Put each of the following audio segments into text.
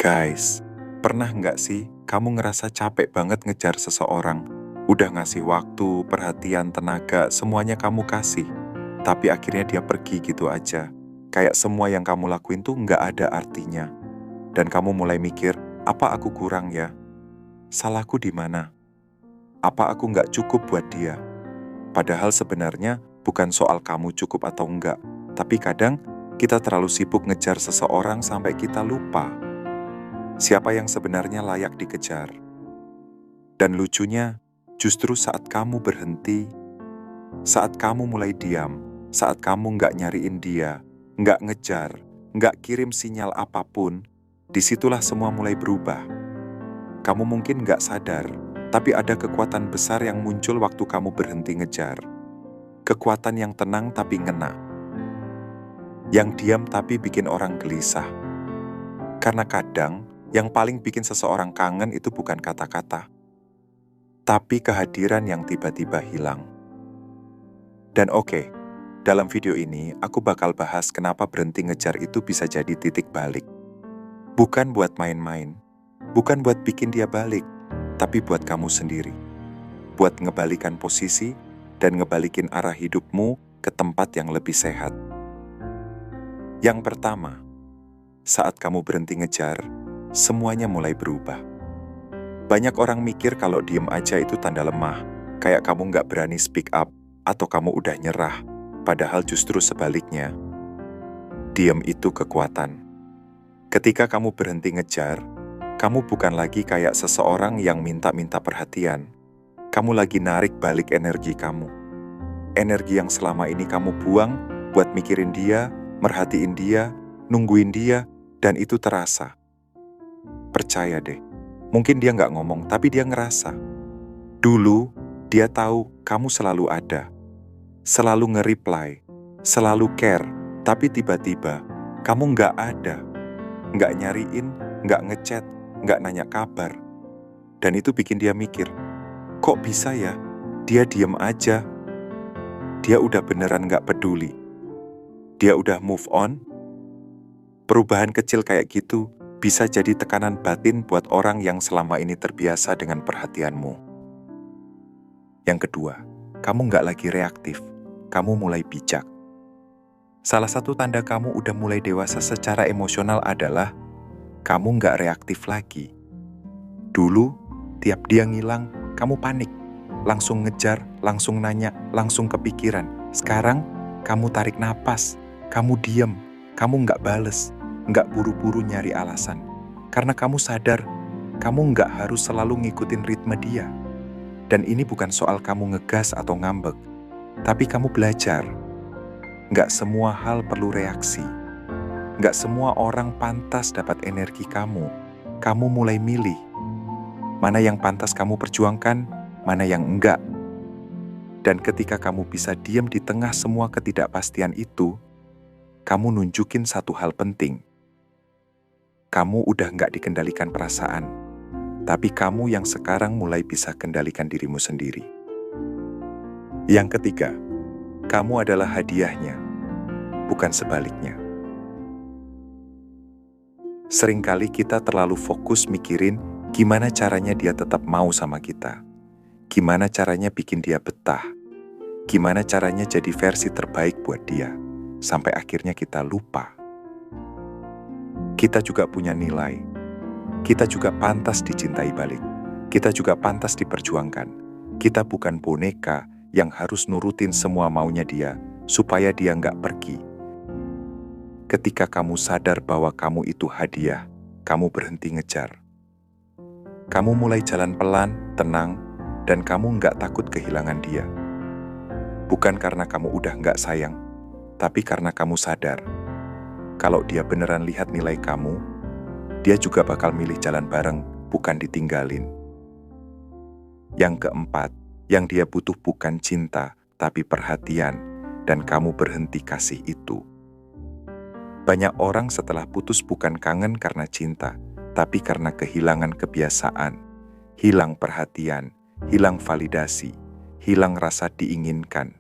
Guys, pernah nggak sih kamu ngerasa capek banget ngejar seseorang? Udah ngasih waktu, perhatian, tenaga, semuanya kamu kasih. Tapi akhirnya dia pergi gitu aja. Kayak semua yang kamu lakuin tuh nggak ada artinya. Dan kamu mulai mikir, apa aku kurang ya? Salahku di mana? Apa aku nggak cukup buat dia? Padahal sebenarnya bukan soal kamu cukup atau enggak. Tapi kadang kita terlalu sibuk ngejar seseorang sampai kita lupa siapa yang sebenarnya layak dikejar. Dan lucunya, justru saat kamu berhenti, saat kamu mulai diam, saat kamu nggak nyariin dia, nggak ngejar, nggak kirim sinyal apapun, disitulah semua mulai berubah. Kamu mungkin nggak sadar, tapi ada kekuatan besar yang muncul waktu kamu berhenti ngejar. Kekuatan yang tenang tapi ngena. Yang diam tapi bikin orang gelisah. Karena kadang, yang paling bikin seseorang kangen itu bukan kata-kata, tapi kehadiran yang tiba-tiba hilang. Dan oke, dalam video ini aku bakal bahas kenapa berhenti ngejar itu bisa jadi titik balik. Bukan buat main-main, bukan buat bikin dia balik, tapi buat kamu sendiri. Buat ngebalikan posisi dan ngebalikin arah hidupmu ke tempat yang lebih sehat. Yang pertama, saat kamu berhenti ngejar, semuanya mulai berubah. Banyak orang mikir kalau diem aja itu tanda lemah, kayak kamu nggak berani speak up, atau kamu udah nyerah, padahal justru sebaliknya. Diem itu kekuatan. Ketika kamu berhenti ngejar, kamu bukan lagi kayak seseorang yang minta-minta perhatian. Kamu lagi narik balik energi kamu. Energi yang selama ini kamu buang buat mikirin dia, merhatiin dia, nungguin dia, dan itu terasa. Percaya deh, mungkin dia nggak ngomong, tapi dia ngerasa. Dulu, dia tahu kamu selalu ada, selalu nge-reply, selalu care, tapi tiba-tiba kamu nggak ada, nggak nyariin, nggak ngechat, nggak nanya kabar. Dan itu bikin dia mikir, kok bisa ya? Dia diem aja. Dia udah beneran nggak peduli. Dia udah move on. Perubahan kecil kayak gitu bisa jadi tekanan batin buat orang yang selama ini terbiasa dengan perhatianmu. Yang kedua, kamu nggak lagi reaktif, kamu mulai bijak. Salah satu tanda kamu udah mulai dewasa secara emosional adalah kamu nggak reaktif lagi. Dulu, tiap dia ngilang, kamu panik. Langsung ngejar, langsung nanya, langsung kepikiran. Sekarang, kamu tarik napas, kamu diem, kamu nggak bales, nggak buru-buru nyari alasan. Karena kamu sadar, kamu nggak harus selalu ngikutin ritme dia. Dan ini bukan soal kamu ngegas atau ngambek, tapi kamu belajar. Nggak semua hal perlu reaksi. Nggak semua orang pantas dapat energi kamu. Kamu mulai milih. Mana yang pantas kamu perjuangkan, mana yang enggak. Dan ketika kamu bisa diam di tengah semua ketidakpastian itu, kamu nunjukin satu hal penting. Kamu udah nggak dikendalikan perasaan, tapi kamu yang sekarang mulai bisa kendalikan dirimu sendiri. Yang ketiga, kamu adalah hadiahnya, bukan sebaliknya. Seringkali kita terlalu fokus mikirin gimana caranya dia tetap mau sama kita, gimana caranya bikin dia betah, gimana caranya jadi versi terbaik buat dia, sampai akhirnya kita lupa. Kita juga punya nilai. Kita juga pantas dicintai balik. Kita juga pantas diperjuangkan. Kita bukan boneka yang harus nurutin semua maunya dia supaya dia nggak pergi. Ketika kamu sadar bahwa kamu itu hadiah, kamu berhenti ngejar. Kamu mulai jalan pelan, tenang, dan kamu nggak takut kehilangan dia. Bukan karena kamu udah nggak sayang, tapi karena kamu sadar. Kalau dia beneran lihat nilai kamu, dia juga bakal milih jalan bareng, bukan ditinggalin. Yang keempat, yang dia butuh bukan cinta, tapi perhatian, dan kamu berhenti kasih itu. Banyak orang setelah putus bukan kangen karena cinta, tapi karena kehilangan kebiasaan, hilang perhatian, hilang validasi, hilang rasa diinginkan.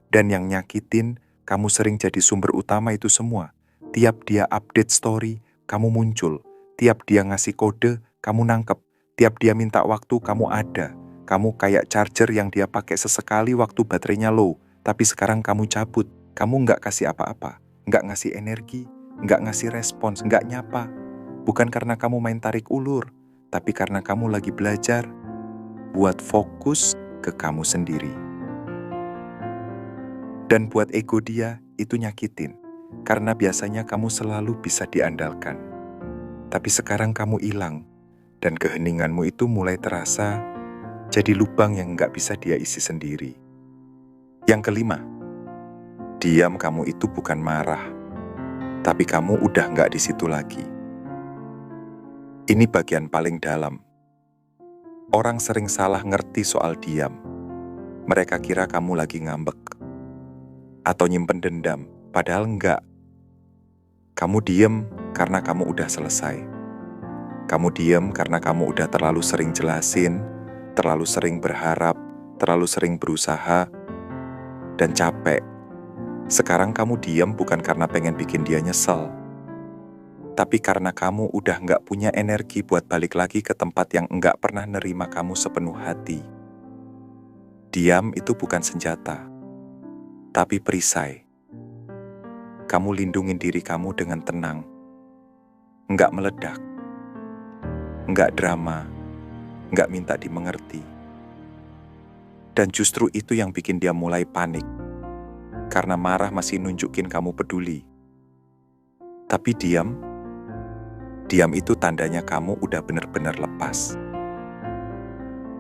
Dan yang nyakitin, kamu sering jadi sumber utama itu semua. Tiap dia update story, kamu muncul. Tiap dia ngasih kode, kamu nangkep. Tiap dia minta waktu, kamu ada. Kamu kayak charger yang dia pakai sesekali waktu baterainya low, tapi sekarang kamu cabut. Kamu nggak kasih apa-apa, nggak ngasih energi, nggak ngasih respons, nggak nyapa. Bukan karena kamu main tarik ulur, tapi karena kamu lagi belajar buat fokus ke kamu sendiri. Dan buat ego dia, itu nyakitin. Karena biasanya kamu selalu bisa diandalkan. Tapi sekarang kamu hilang, dan keheninganmu itu mulai terasa jadi lubang yang nggak bisa dia isi sendiri. Yang kelima, diam kamu itu bukan marah, tapi kamu udah nggak di situ lagi. Ini bagian paling dalam. Orang sering salah ngerti soal diam. Mereka kira kamu lagi ngambek atau nyimpen dendam, padahal enggak. Kamu diem karena kamu udah selesai. Kamu diem karena kamu udah terlalu sering jelasin, terlalu sering berharap, terlalu sering berusaha, dan capek. Sekarang kamu diem bukan karena pengen bikin dia nyesel, tapi karena kamu udah nggak punya energi buat balik lagi ke tempat yang nggak pernah nerima kamu sepenuh hati. Diam itu bukan senjata, tapi perisai. Kamu lindungin diri kamu dengan tenang. Nggak meledak. Nggak drama. Nggak minta dimengerti. Dan justru itu yang bikin dia mulai panik. Karena marah masih nunjukin kamu peduli. Tapi diam itu tandanya kamu udah benar-benar lepas.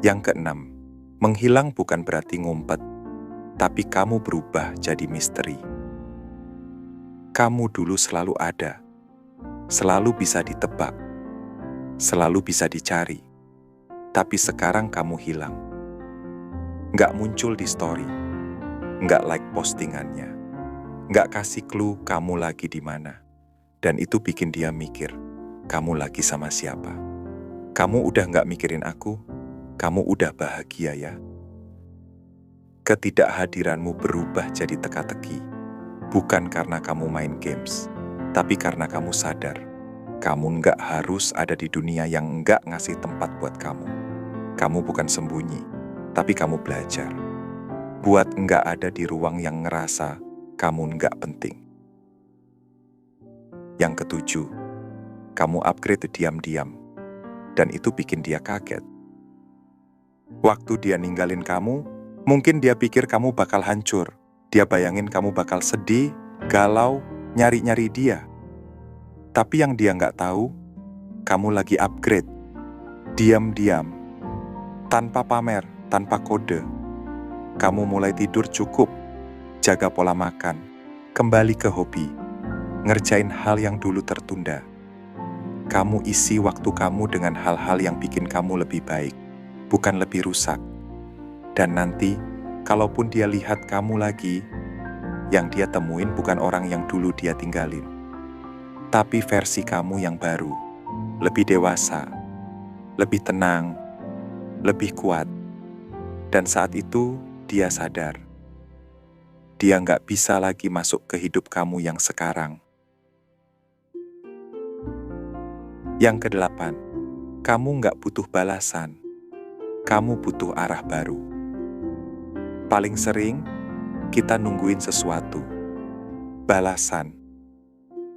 Yang keenam, menghilang bukan berarti ngumpet, tapi kamu berubah jadi misteri. Kamu dulu selalu ada, selalu bisa ditebak, selalu bisa dicari, tapi sekarang kamu hilang. Nggak muncul di story, nggak like postingannya, nggak kasih clue kamu lagi di mana. Dan itu bikin dia mikir, kamu lagi sama siapa? Kamu udah nggak mikirin aku? Kamu udah bahagia ya? Ketidakhadiranmu berubah jadi teka-teki. Bukan karena kamu main games, tapi karena kamu sadar, kamu nggak harus ada di dunia yang nggak ngasih tempat buat kamu. Kamu bukan sembunyi, tapi kamu belajar. Buat nggak ada di ruang yang ngerasa kamu nggak penting. Yang ketujuh, kamu upgrade diam-diam, dan itu bikin dia kaget. Waktu dia ninggalin kamu, mungkin dia pikir kamu bakal hancur. Dia bayangin kamu bakal sedih, galau, nyari-nyari dia. Tapi yang dia nggak tahu, kamu lagi upgrade. Diam-diam, tanpa pamer, tanpa kode. Kamu mulai tidur cukup, jaga pola makan, kembali ke hobi, ngerjain hal yang dulu tertunda. Kamu isi waktu kamu dengan hal-hal yang bikin kamu lebih baik, bukan lebih rusak. Dan nanti, kalaupun dia lihat kamu lagi, yang dia temuin bukan orang yang dulu dia tinggalin, tapi versi kamu yang baru, lebih dewasa, lebih tenang, lebih kuat. Dan saat itu, dia sadar. Dia nggak bisa lagi masuk ke hidup kamu yang sekarang. Yang kedelapan, kamu nggak butuh balasan. Kamu butuh arah baru. Paling sering, kita nungguin sesuatu. Balasan,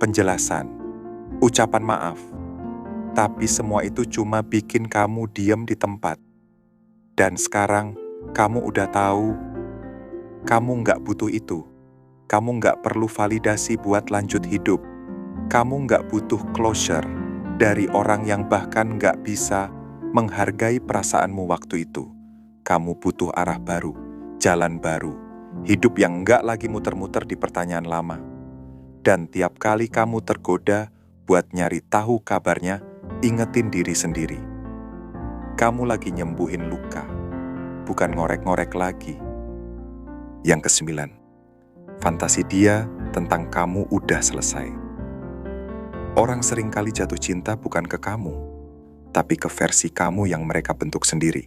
penjelasan, ucapan maaf. Tapi semua itu cuma bikin kamu diam di tempat. Dan sekarang, kamu udah tahu, kamu nggak butuh itu. Kamu nggak perlu validasi buat lanjut hidup. Kamu nggak butuh closure dari orang yang bahkan nggak bisa menghargai perasaanmu waktu itu. Kamu butuh arah baru, jalan baru, hidup yang nggak lagi muter-muter di pertanyaan lama. Dan tiap kali kamu tergoda buat nyari tahu kabarnya, ingetin diri sendiri. Kamu lagi nyembuhin luka, bukan ngorek-ngorek lagi. Yang kesembilan, fantasi dia tentang kamu udah selesai. Orang seringkali jatuh cinta bukan ke kamu, tapi ke versi kamu yang mereka bentuk sendiri.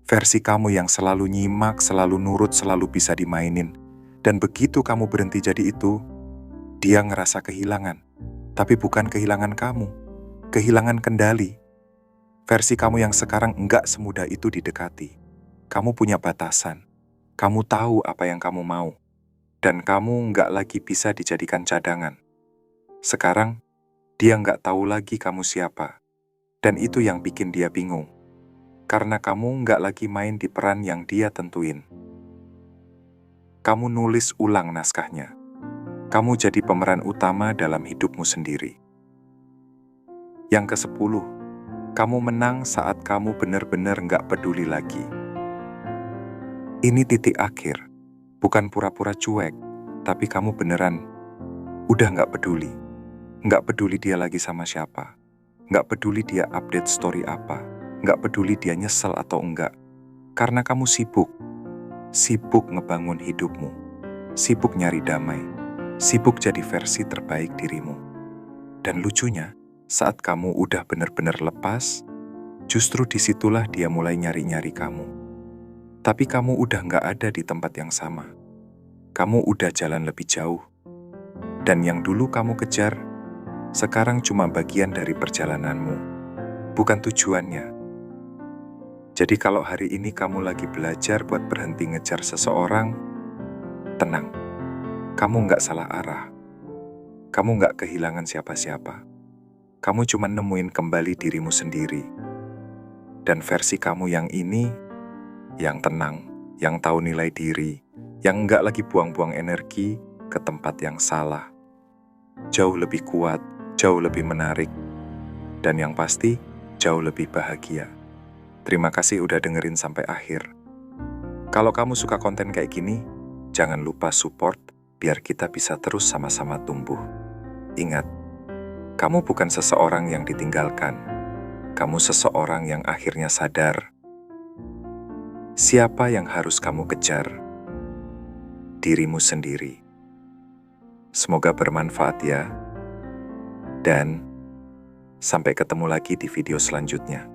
Versi kamu yang selalu nyimak, selalu nurut, selalu bisa dimainin. Dan begitu kamu berhenti jadi itu, dia ngerasa kehilangan. Tapi bukan kehilangan kamu, kehilangan kendali. Versi kamu yang sekarang enggak semudah itu didekati. Kamu punya batasan. Kamu tahu apa yang kamu mau. Dan kamu enggak lagi bisa dijadikan cadangan. Sekarang, dia enggak tahu lagi kamu siapa. Dan itu yang bikin dia bingung. Karena kamu enggak lagi main di peran yang dia tentuin. Kamu nulis ulang naskahnya. Kamu jadi pemeran utama dalam hidupmu sendiri. Yang ke-10, kamu menang saat kamu benar-benar nggak peduli lagi. Ini titik akhir, bukan pura-pura cuek, tapi kamu beneran udah nggak peduli. Nggak peduli dia lagi sama siapa. Nggak peduli dia update story apa. Nggak peduli dia nyesel atau enggak. Karena kamu sibuk. Sibuk ngebangun hidupmu. Sibuk nyari damai. Sibuk jadi versi terbaik dirimu. Dan lucunya, saat kamu udah benar-benar lepas, justru disitulah dia mulai nyari-nyari kamu. Tapi kamu udah nggak ada di tempat yang sama. Kamu udah jalan lebih jauh. Dan yang dulu kamu kejar, sekarang cuma bagian dari perjalananmu, bukan tujuannya. Jadi kalau hari ini kamu lagi belajar buat berhenti ngejar seseorang, tenang. Kamu nggak salah arah. Kamu nggak kehilangan siapa-siapa. Kamu cuma nemuin kembali dirimu sendiri. Dan versi kamu yang ini, yang tenang, yang tahu nilai diri, yang nggak lagi buang-buang energi ke tempat yang salah. Jauh lebih kuat, jauh lebih menarik, dan yang pasti, jauh lebih bahagia. Terima kasih udah dengerin sampai akhir. Kalau kamu suka konten kayak gini, jangan lupa support biar kita bisa terus sama-sama tumbuh. Ingat, kamu bukan seseorang yang ditinggalkan. Kamu seseorang yang akhirnya sadar. Siapa yang harus kamu kejar? Dirimu sendiri. Semoga bermanfaat ya. Dan sampai ketemu lagi di video selanjutnya.